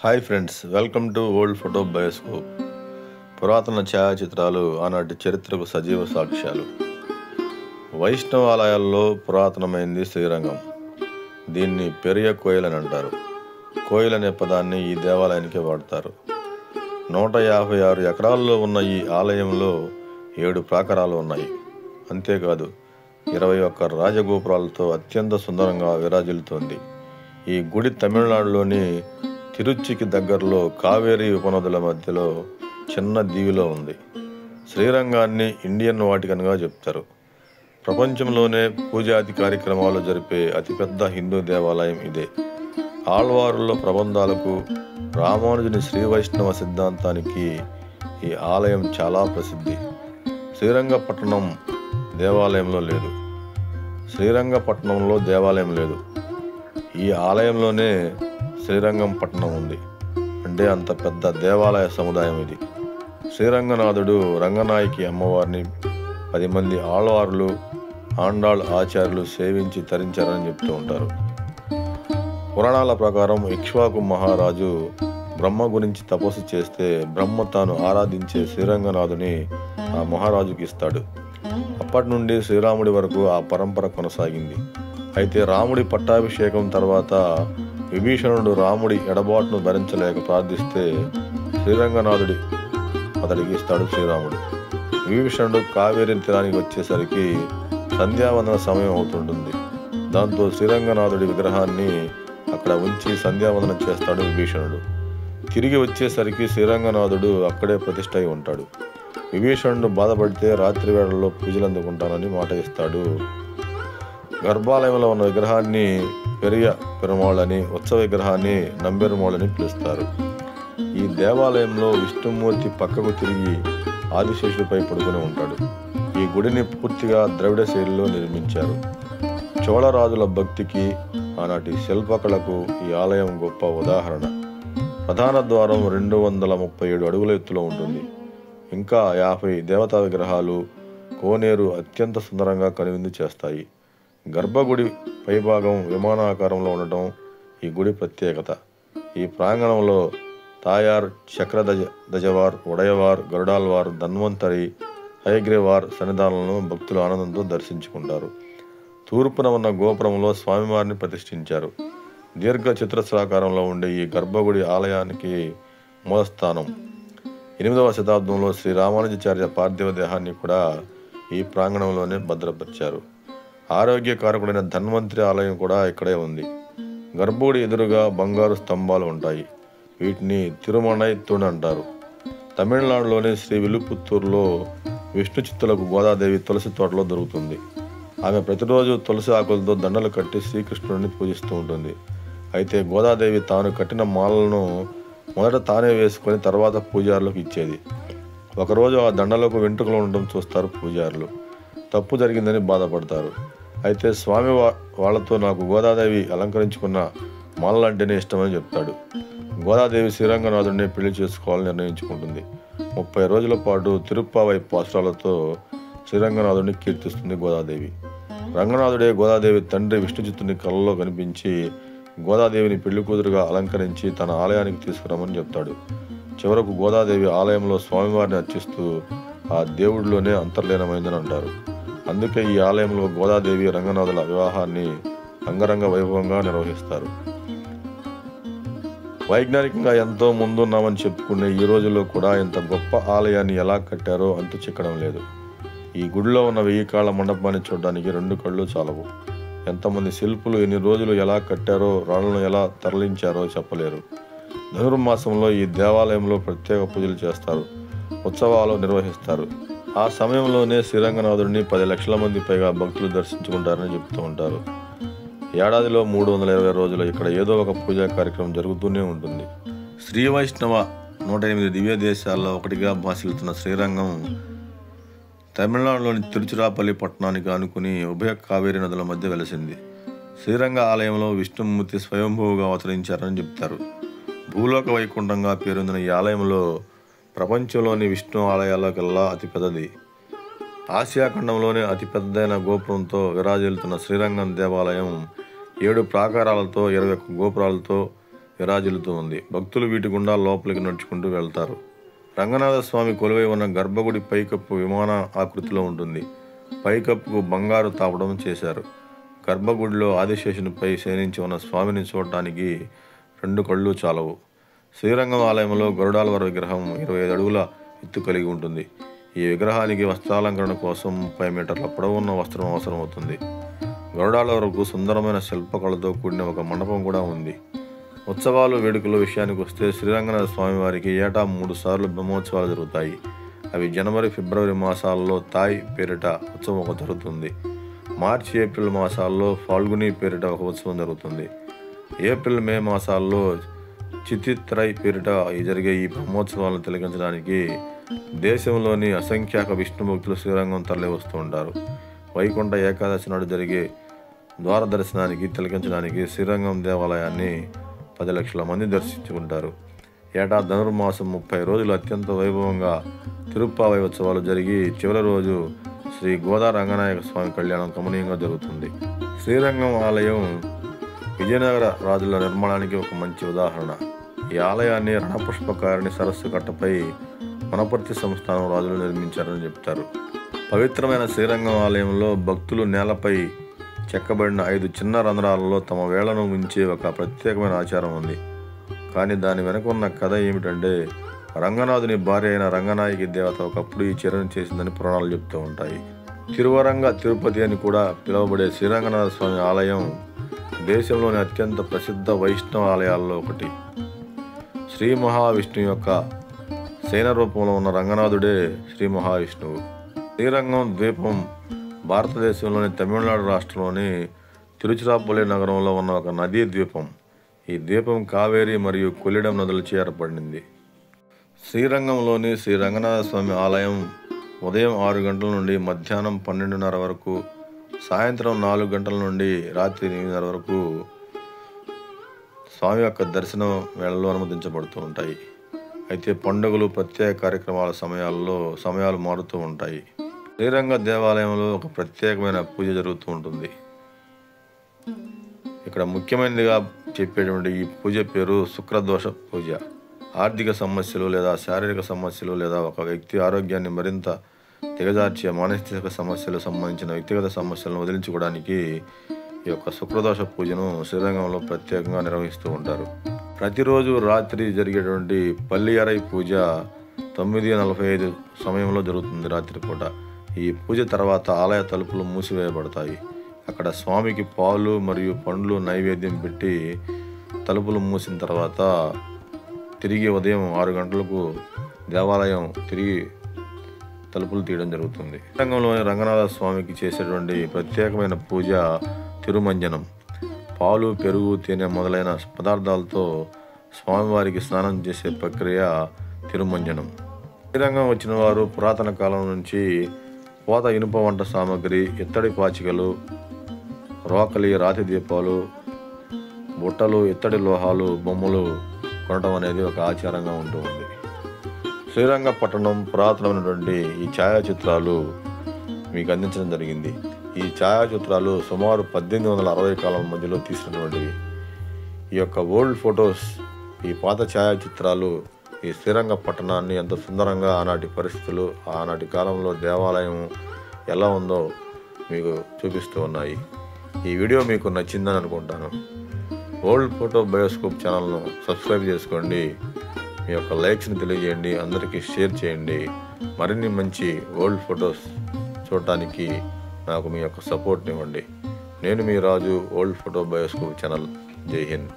Hi friends, welcome to old photo bioscope. పురాతన ఛాయాచిత్రాలు ఆనాటి చరిత్రకు సజీవ సాక్ష్యాలు. వైష్ణవాలయాల్లో పురాతనమైంది శ్రీరంగం. దీన్ని పెరియ కోయిల్ అని అంటారు. కోయిల్ అనే పదాన్ని ఈ దేవాలయానికి వాడతారు. 156 ఎకరాల్లో ఉన్న ఈ ఆలయంలో 7 ప్రాకారాలు ఉన్నాయి. అంతేకాదు 21 రాజగోపురాలతో అత్యంత సుందరంగా విరాజిల్లుతోంది. ఈ గుడి తమిళనాడులోని తిరుచికి దగ్గరలో కావేరీ ఉపనదుల మధ్యలో చిన్న దీవిలో ఉంది. శ్రీరంగాన్ని ఇండియన్ వాటికన్గా చెప్తారు. ప్రపంచంలోనే పూజాది కార్యక్రమాలు జరిపే అతిపెద్ద హిందూ దేవాలయం ఇదే. ఆళ్వారుల ప్రబంధాలకు, రామానుజుని శ్రీ వైష్ణవ సిద్ధాంతానికి ఈ ఆలయం చాలా ప్రసిద్ధి. శ్రీరంగపట్టణం దేవాలయం లేదు. ఈ ఆలయంలోనే శ్రీరంగం పట్టణం ఉంది. అంటే అంత పెద్ద దేవాలయ సముదాయం ఇది. శ్రీరంగనాథుడు రంగనాయకి అమ్మవారిని 10 మంది ఆళ్వారులు, ఆండాళ్ ఆచార్యులు సేవించి తరించారని చెప్తూ ఉంటారు. పురాణాల ప్రకారం ఇక్ష్వాకు మహారాజు బ్రహ్మ గురించి తపస్సు చేస్తే బ్రహ్మ తాను ఆరాధించే శ్రీరంగనాథుని ఆ మహారాజుకి ఇస్తాడు. అప్పటి నుండి శ్రీరాముడి వరకు ఆ పరంపర కొనసాగింది. అయితే రాముడి పట్టాభిషేకం తర్వాత విభీషణుడు రాముడి ఎడబాటును భరించలేక ప్రార్థిస్తే శ్రీరంగనాథుడి అతడికి ఇస్తాడు శ్రీరాముడు. విభీషణుడు కావేరీ తీరానికి వచ్చేసరికి సంధ్యావందన సమయం అవుతుంటుంది. దాంతో శ్రీరంగనాథుడి విగ్రహాన్ని అక్కడ ఉంచి సంధ్యావందనం చేస్తాడు విభీషణుడు. తిరిగి వచ్చేసరికి శ్రీరంగనాథుడు అక్కడే ప్రతిష్ఠ అయి ఉంటాడు. విభీషణుడు బాధపడితే రాత్రి వేళల్లో పూజలు అందుకుంటానని మాట ఇస్తాడు. గర్భాలయంలో ఉన్న విగ్రహాన్ని పెరియ పెరుమాళని, ఉత్సవ విగ్రహాన్ని నంబెరుమాళని పిలుస్తారు. ఈ దేవాలయంలో విష్ణుమూర్తి పక్కకు తిరిగి ఆదిశేషుడిపై పడుకుని ఉంటాడు. ఈ గుడిని పూర్తిగా ద్రవిడ శైలిలో నిర్మించారు. చోళరాజుల భక్తికి, ఆనాటి శిల్పకళకు ఈ ఆలయం గొప్ప ఉదాహరణ. ప్రధాన ద్వారం 237 అడుగుల ఎత్తులో ఉంటుంది. ఇంకా 50 దేవతా విగ్రహాలు, కోనేరు అత్యంత సుందరంగా కనువిందు చేస్తాయి. గర్భగుడి పైభాగం విమానాకారంలో ఉండటం ఈ గుడి ప్రత్యేకత. ఈ ప్రాంగణంలో తాయార్, చక్రధజవార్, ఉడయవార్, గరుడాల్వార్, ధన్వంతరి, హయగ్రీవార్ సన్నిధానాలను భక్తులు ఆనందంతో దర్శించుకుంటారు. తూర్పున ఉన్న గోపురంలో స్వామివారిని ప్రతిష్ఠించారు. దీర్ఘ చతురస్రాకారంలో ఉండే ఈ గర్భగుడి ఆలయానికి మూలస్థానం. 8వ శతాబ్దంలో శ్రీ రామానుజాచార్య పార్థివ దేహాన్ని కూడా ఈ ప్రాంగణంలోనే భద్రపరిచారు. ఆరోగ్యకారకుడైన ధన్వంతరి ఆలయం కూడా ఇక్కడే ఉంది. గర్భగుడి ఎదురుగా బంగారు స్తంభాలు ఉంటాయి. వీటిని తిరుమణై తూణ్ అంటారు. తమిళనాడులోని శ్రీ విల్లుపుత్తూరులో విష్ణు చిత్తులకు గోదాదేవి తులసి తోటలో దొరుకుతుంది. ఆమె ప్రతిరోజు తులసి ఆకులతో దండలు కట్టి శ్రీకృష్ణుడిని పూజిస్తూ ఉంటుంది. అయితే గోదాదేవి తాను కట్టిన మాలలను మొదట తానే వేసుకొని తర్వాత పూజారులకు ఇచ్చేది. ఒకరోజు ఆ దండలకు వెంట్రుకలు ఉండడం చూస్తారు పూజారులు. తప్పు జరిగిందని బాధపడతారు. అయితే స్వామి వాళ్లతో నాకు గోదాదేవి అలంకరించుకున్న మాలలంటేనే ఇష్టమని చెప్తాడు. గోదాదేవి శ్రీరంగనాథుడిని పెళ్లి చేసుకోవాలని నిర్ణయించుకుంటుంది. 30 రోజుల పాటు తిరుప్పావై పాసురాలతో శ్రీరంగనాథుడిని కీర్తిస్తుంది గోదాదేవి. రంగనాథుడే గోదాదేవి తండ్రి విష్ణుచిత్తుని కలలో కనిపించి గోదాదేవిని పెళ్లి కూతురుగా అలంకరించి తన ఆలయానికి తీసుకురమ్మని చెప్తాడు. చివరకు గోదాదేవి ఆలయంలో స్వామివారిని అర్చిస్తూ ఆ దేవుడిలోనే అంతర్లీనమైందని అంటారు. అందుకే ఈ ఆలయంలో గోదాదేవి రంగనాథుల వివాహాన్ని అంగరంగ వైభవంగా నిర్వహిస్తారు. వైజ్ఞానికంగా ఎంతో ముందున్నామని చెప్పుకునే ఈ రోజుల్లో కూడా ఇంత గొప్ప ఆలయాన్ని ఎలా కట్టారో అంతు చిక్కడం లేదు. ఈ గుడిలో ఉన్న 1000 కాళ్ళ మండపాన్ని చూడడానికి 2 కళ్ళు చాలవు. ఎంతమంది శిల్పులు ఎన్ని రోజులు ఎలా కట్టారో, రాళ్లను ఎలా తరలించారో చెప్పలేరు. ధనుర్మాసంలో ఈ దేవాలయంలో ప్రత్యేక పూజలు చేస్తారు, ఉత్సవాలు నిర్వహిస్తారు. ఆ సమయంలోనే శ్రీరంగనాథుడిని 10 లక్షల మంది పైగా భక్తులు దర్శించుకుంటారని చెప్తూ ఉంటారు. ఏడాదిలో 320 రోజులు ఇక్కడ ఏదో ఒక పూజా కార్యక్రమం జరుగుతూనే ఉంటుంది. శ్రీ వైష్ణవ 108 దివ్య దేశాల్లో ఒకటిగా భాసిల్లుతున్న శ్రీరంగం తమిళనాడులోని తిరుచిరాపల్లి పట్టణానికి ఆనుకుని ఉభయ కావేరీ నదుల మధ్య వెలసింది. శ్రీరంగ ఆలయంలో విష్ణుమూర్తి స్వయంభూగా అవతరించారని చెప్తారు. భూలోక వైకుంఠంగా పేరొందిన ఈ ఆలయంలో ప్రపంచంలోని విష్ణు ఆలయాలకల్లా అతిపెద్దది. ఆసియా ఖండంలోనే అతిపెద్దైన గోపురంతో విరాజిల్లుతున్న శ్రీరంగం దేవాలయం 7 ప్రాకారాలతో 21 గోపురాలతో విరాజిల్లుతూ ఉంది. భక్తులు వీటి గుండా లోపలికి నడుచుకుంటూ వెళ్తారు. రంగనాథ స్వామి కొలువై ఉన్న గర్భగుడి పైకప్పు విమాన ఆకృతిలో ఉంటుంది. పైకప్పుకు బంగారు తాపడం చేశారు. గర్భగుడిలో ఆదిశేషునిపై శయనించి ఉన్న స్వామిని చూడటానికి 2 కళ్ళు చాలవు. శ్రీరంగం ఆలయంలో గరుడాల్వార్ విగ్రహం 25 అడుగుల ఎత్తు కలిగి ఉంటుంది. ఈ విగ్రహానికి వస్త్రాలంకరణ కోసం 30 మీటర్ల పొడవున్న వస్త్రం అవసరమవుతుంది. గరుడాల్వార్కు సుందరమైన శిల్పకళతో కూడిన ఒక మండపం కూడా ఉంది. ఉత్సవాలు వేడుకల విషయానికి వస్తే శ్రీరంగనాథ స్వామి వారికి ఏటా 3 సార్లు బ్రహ్మోత్సవాలు జరుగుతాయి. అవి జనవరి, ఫిబ్రవరి మాసాల్లో తాయ్ పేరిట ఉత్సవం ఒక జరుగుతుంది. మార్చి, ఏప్రిల్ మాసాల్లో ఫాల్గుని పేరిట ఒక ఉత్సవం జరుగుతుంది. ఏప్రిల్, మే మాసాల్లో చిత్తిత్రై పేరిట జరిగే ఈ బ్రహ్మోత్సవాలను తిలకించడానికి దేశంలోని అసంఖ్యాక విష్ణు భక్తులు శ్రీరంగం తరలి వస్తూ ఉంటారు. వైకుంఠ ఏకాదశి నాడు జరిగే ద్వార దర్శనానికి తిలకించడానికి శ్రీరంగం దేవాలయాన్ని 10 లక్షల మంది దర్శించుకుంటారు. ఏటా ధనుర్మాసం 30 రోజులు అత్యంత వైభవంగా తిరుప్పావై ఉత్సవాలు జరిగి చివరి రోజు శ్రీ గోదా రంగనాయక స్వామి కళ్యాణం కమనీయంగా జరుగుతుంది. శ్రీరంగం ఆలయం విజయనగర రాజుల నిర్మాణానికి ఒక మంచి ఉదాహరణ. ఈ ఆలయాన్ని రణపుష్పకారిణి సరస్సు కట్టపై వనపర్తి సంస్థానం రాజులు నిర్మించారని చెప్తారు. పవిత్రమైన శ్రీరంగం ఆలయంలో భక్తులు నేలపై చెక్కబడిన 5 చిన్న రంధ్రాలలో తమ వేళ్లను ఉంచే ఒక ప్రత్యేకమైన ఆచారం ఉంది. కానీ దాని వెనుక ఉన్న కథ ఏమిటంటే, రంగనాథుని భార్య అయిన రంగనాయకి దేవత ఒకప్పుడు ఈ చర్యను చేసిందని పురాణాలు చెప్తూ ఉంటాయి. తిరువరంగ తిరుపతి అని కూడా పిలువబడే శ్రీరంగనాథ స్వామి ఆలయం దేశంలోని అత్యంత ప్రసిద్ధ వైష్ణవ ఆలయాల్లో ఒకటి. శ్రీ మహావిష్ణువు యొక్క శయన రూపంలో ఉన్న రంగనాథుడే శ్రీ మహావిష్ణువు. శ్రీరంగం ద్వీపం భారతదేశంలోని తమిళనాడు రాష్ట్రంలోని తిరుచిరాపల్లి నగరంలో ఉన్న ఒక నదీ ద్వీపం. ఈ ద్వీపం కావేరి మరియు కొల్లిడం నదులచే ఏర్పడింది. శ్రీరంగంలోని శ్రీ రంగనాథ స్వామి ఆలయం ఉదయం 6 గంటల నుండి మధ్యాహ్నం 12:30 వరకు, సాయంత్రం 4 గంటల నుండి రాత్రి 8:30 వరకు స్వామి యొక్క దర్శనం వేళల్లో అనుమతించబడుతూ ఉంటాయి. అయితే పండుగలు, ప్రత్యేక కార్యక్రమాల సమయాలు మారుతూ ఉంటాయి. శ్రీరంగ దేవాలయంలో ఒక ప్రత్యేకమైన పూజ జరుగుతూ ఉంటుంది. ఇక్కడ ముఖ్యమైనదిగా చెప్పేటువంటి ఈ పూజ పేరు శుక్రదోష పూజ. ఆర్థిక సమస్యలు లేదా శారీరక సమస్యలు లేదా ఒక వ్యక్తి ఆరోగ్యాన్ని మరింత దిగజార్చే మానసిక సమస్యలకు సంబంధించిన వ్యక్తిగత సమస్యలను వదిలించుకోవడానికి ఈ యొక్క శుక్రదోష పూజను శ్రీరంగంలో ప్రత్యేకంగా నిర్వహిస్తూ ఉంటారు. ప్రతిరోజు రాత్రి జరిగేటువంటి పల్లియరై పూజ 9:45 సమయంలో జరుగుతుంది రాత్రిపూట. ఈ పూజ తర్వాత ఆలయ తలుపులు మూసివేయబడతాయి. అక్కడ స్వామికి పాలు మరియు పండ్లు నైవేద్యం పెట్టి తలుపులు మూసిన తర్వాత తిరిగి ఉదయం 6 గంటలకు దేవాలయం తిరిగి తలుపులు తీయడం జరుగుతుంది. రంగంలోని రంగనాథ స్వామికి చేసేటువంటి ప్రత్యేకమైన పూజ తిరుమంజనం. పాలు, పెరుగు, తేనె మొదలైన పదార్థాలతో స్వామివారికి స్నానం చేసే ప్రక్రియ తిరుమంజనం. శ్రీరంగం వచ్చిన వారు పురాతన కాలం నుంచి పోత ఇనుప వంట సామాగ్రి, ఇత్తడి పాచికలు, రోకలి, రాతి దీపాలు, బుట్టలు, ఇత్తడి లోహాలు, బొమ్మలు కొనడం అనేది ఒక ఆచారంగా ఉంటూ ఉంది. శ్రీరంగపట్టణం పురాతనమైనటువంటి ఈ ఛాయాచిత్రాలు మీకు అందించడం జరిగింది. ఈ ఛాయాచిత్రాలు సుమారు 1860 కాలం మధ్యలో తీసినటువంటివి. ఈ యొక్క ఓల్డ్ ఫొటోస్, ఈ పాత ఛాయాచిత్రాలు ఈ శ్రీరంగపట్టణాన్ని ఎంత సుందరంగా, ఆనాటి పరిస్థితులు, ఆనాటి కాలంలో దేవాలయం ఎలా ఉందో మీకు చూపిస్తూ ఉన్నాయి. ఈ వీడియో మీకు నచ్చిందని అనుకుంటాను. ఓల్డ్ ఫోటో బయోస్కోప్ ఛానల్ను సబ్స్క్రైబ్ చేసుకోండి. మీ యొక్క లైక్స్ని తెలియజేయండి, అందరికీ షేర్ చేయండి. మరిన్ని మంచి ఓల్డ్ ఫొటోస్ చూడటానికి నాకు మీ యొక్క సపోర్ట్ని ఇవ్వండి. నేను మీ రాజు, ఓల్డ్ ఫోటో బయోస్కోప్ ఛానల్. జై హింద్.